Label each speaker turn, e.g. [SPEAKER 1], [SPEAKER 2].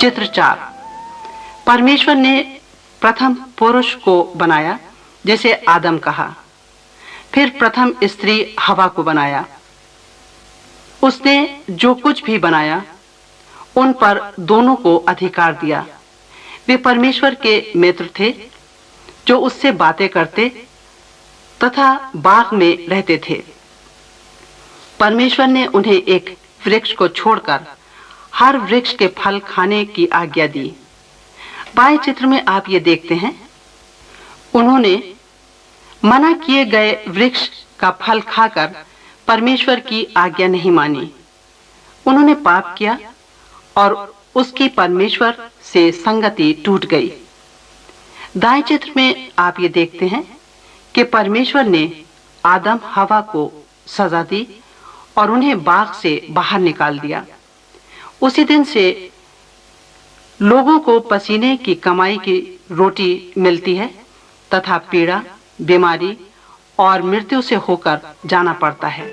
[SPEAKER 1] चित्र 4। परमेश्वर ने प्रथम पुरुष को बनाया जैसे आदम कहा, फिर प्रथम स्त्री हवा को बनाया। उसने जो कुछ भी बनाया उन पर दोनों को अधिकार दिया। वे परमेश्वर के मित्र थे जो उससे बातें करते तथा बाग में रहते थे। परमेश्वर ने उन्हें एक वृक्ष को छोड़कर हर वृक्ष के फल खाने की आज्ञा दी। बाएं चित्र में आप ये देखते हैं, उन्होंने मना किए गए वृक्ष का फल खाकर परमेश्वर की आज्ञा नहीं मानी। उन्होंने पाप किया और उसकी परमेश्वर से संगति टूट गई। दाएं चित्र में आप ये देखते हैं कि परमेश्वर ने आदम हवा को सजा दी और उन्हें बाग से बाहर निकाल दिया। उसी दिन से लोगों को पसीने की कमाई की रोटी मिलती है तथा पीड़ा, बीमारी और मृत्यु से होकर जाना पड़ता है।